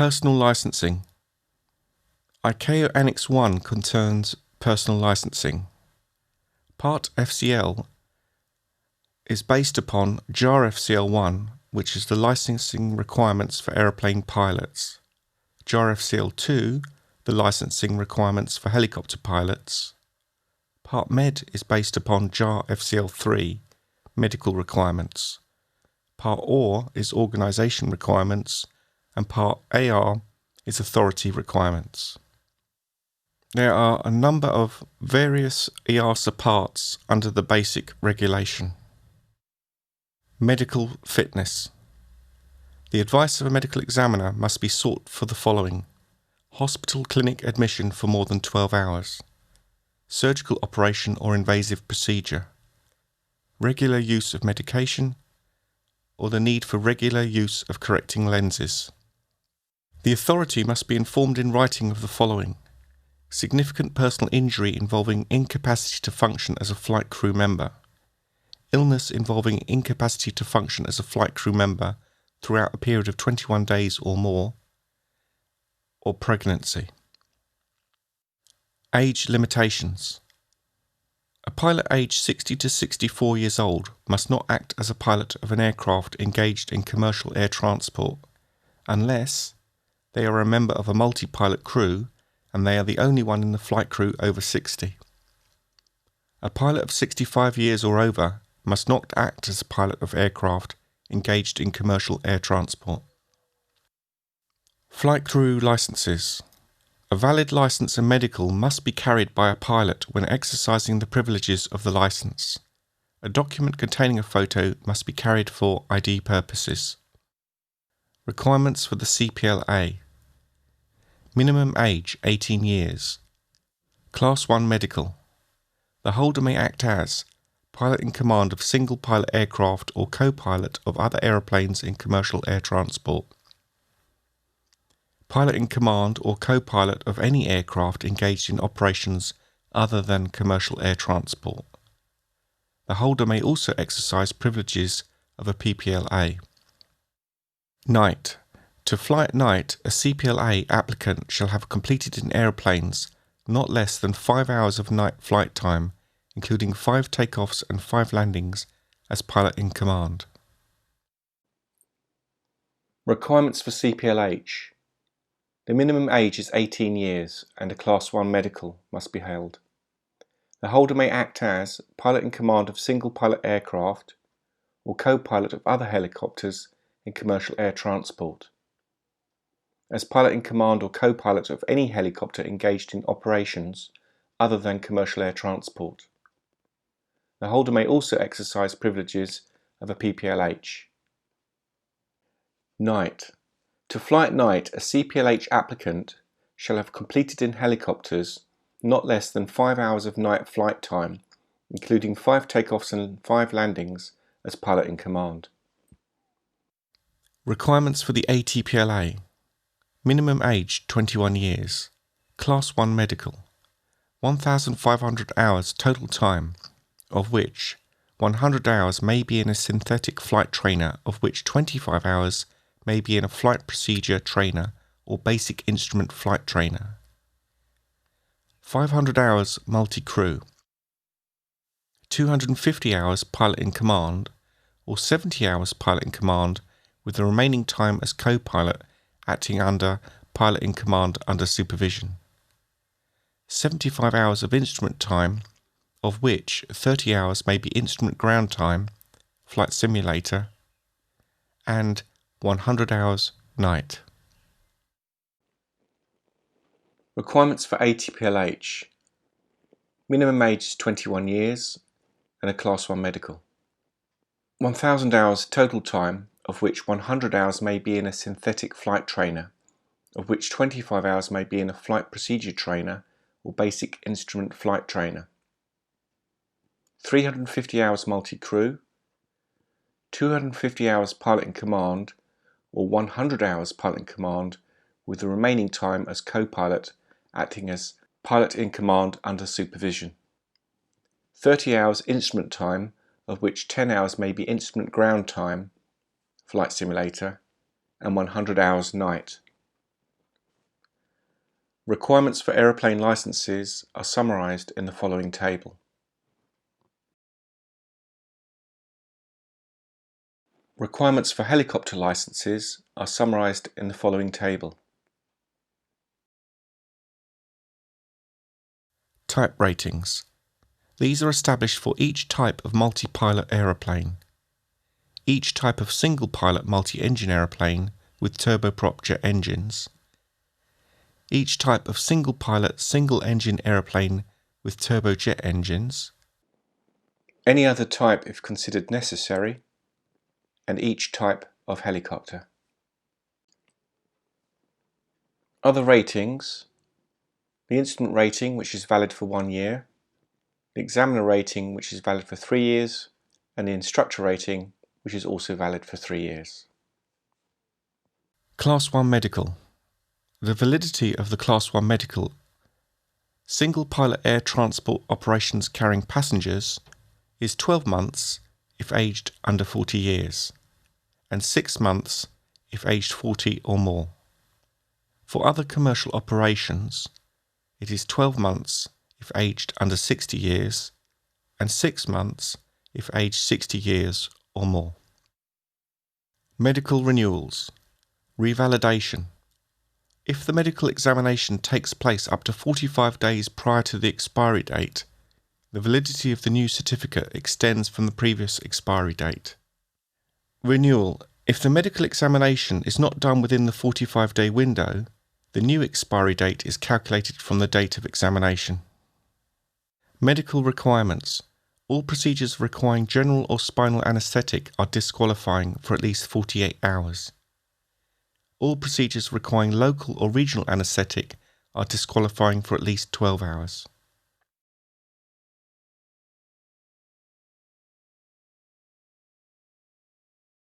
Personal licensing. ICAO Annex 1 concerns personal licensing. Part FCL is based upon JAR FCL 1, which is the licensing requirements for aeroplane pilots. JAR FCL 2, the licensing requirements for helicopter pilots. Part MED is based upon JAR FCL 3, medical requirements. Part OR is organisation requirements, and Part AR is authority requirements. There are a number of various EASA parts under the basic regulation. Medical fitness. The advice of a medical examiner must be sought for the following: hospital clinic admission for more than 12 hours, surgical operation or invasive procedure, regular use of medication, or the need for regular use of correcting lenses. The authority must be informed in writing of the following: significant personal injury involving incapacity to function as a flight crew member, illness involving incapacity to function as a flight crew member throughout a period of 21 days or more, or pregnancy. Age limitations. A pilot aged 60 to 64 years old must not act as a pilot of an aircraft engaged in commercial air transport unless they are a member of a multi-pilot crew and they are the only one in the flight crew over 60. A pilot of 65 years or over must not act as a pilot of aircraft engaged in commercial air transport. Flight crew licenses. A valid license and medical must be carried by a pilot when exercising the privileges of the license. A document containing a photo must be carried for ID purposes. Requirements for the CPLA. Minimum age 18 years. Class 1 medical. The holder may act as pilot in command of single pilot aircraft or co-pilot of other aeroplanes in commercial air transport. Pilot in command or co-pilot of any aircraft engaged in operations other than commercial air transport. The holder may also exercise privileges of a PPLA. Night. To fly at night, a CPLA applicant shall have completed in aeroplanes not less than 5 hours of night flight time, including 5 takeoffs and 5 landings as pilot in command. Requirements for CPLH. The minimum age is 18 years and a Class 1 medical must be held. The holder may act as pilot in command of single pilot aircraft or co-pilot of other helicopters in commercial air transport. As pilot in command or co-pilot of any helicopter engaged in operations other than commercial air transport. The holder may also exercise privileges of a PPLH. Night. To fly at night, a CPLH applicant shall have completed in helicopters not less than 5 hours of night flight time, including 5 takeoffs and 5 landings as pilot in command. Requirements for the ATPLA. Minimum age 21 years. Class 1 medical. 1,500 hours total time, of which 100 hours may be in a synthetic flight trainer, of which 25 hours may be in a flight procedure trainer or basic instrument flight trainer. 500 hours multi-crew. 250 hours pilot in command, or 70 hours pilot in command with the remaining time as co-pilot acting under pilot in command under supervision. 75 hours of instrument time, of which 30 hours may be instrument ground time, flight simulator, and 100 hours night. Requirements for ATPLH. Minimum age is 21 years and a Class 1 medical. 1,000 hours total time, of which 100 hours may be in a synthetic flight trainer, of which 25 hours may be in a flight procedure trainer or basic instrument flight trainer. 350 hours multi-crew, 250 hours pilot in command, or 100 hours pilot in command with the remaining time as co-pilot acting as pilot in command under supervision. 30 hours instrument time, of which 10 hours may be instrument ground time, flight simulator, and 100 hours night. Requirements for aeroplane licenses are summarised in the following table. Requirements for helicopter licenses are summarised in the following table. Type ratings. These are established for each type of multi-pilot aeroplane, each type of single-pilot multi-engine aeroplane with turboprop jet engines, each type of single-pilot single-engine aeroplane with turbojet engines, any other type if considered necessary, and each type of helicopter. Other ratings: the instrument rating, which is valid for 1 year, the examiner rating, which is valid for 3 years, and the instructor rating, which is also valid for 3 years. Class 1 Medical. The validity of the Class 1 Medical single pilot air transport operations carrying passengers is 12 months if aged under 40 years, and 6 months if aged 40 or more. For other commercial operations, it is 12 months if aged under 60 years, and 6 months if aged 60 years or more. Medical renewals. Revalidation. If the medical examination takes place up to 45 days prior to the expiry date, the validity of the new certificate extends from the previous expiry date. Renewal. If the medical examination is not done within the 45-day window, the new expiry date is calculated from the date of examination. Medical requirements. All procedures requiring general or spinal anaesthetic are disqualifying for at least 48 hours. All procedures requiring local or regional anaesthetic are disqualifying for at least 12 hours.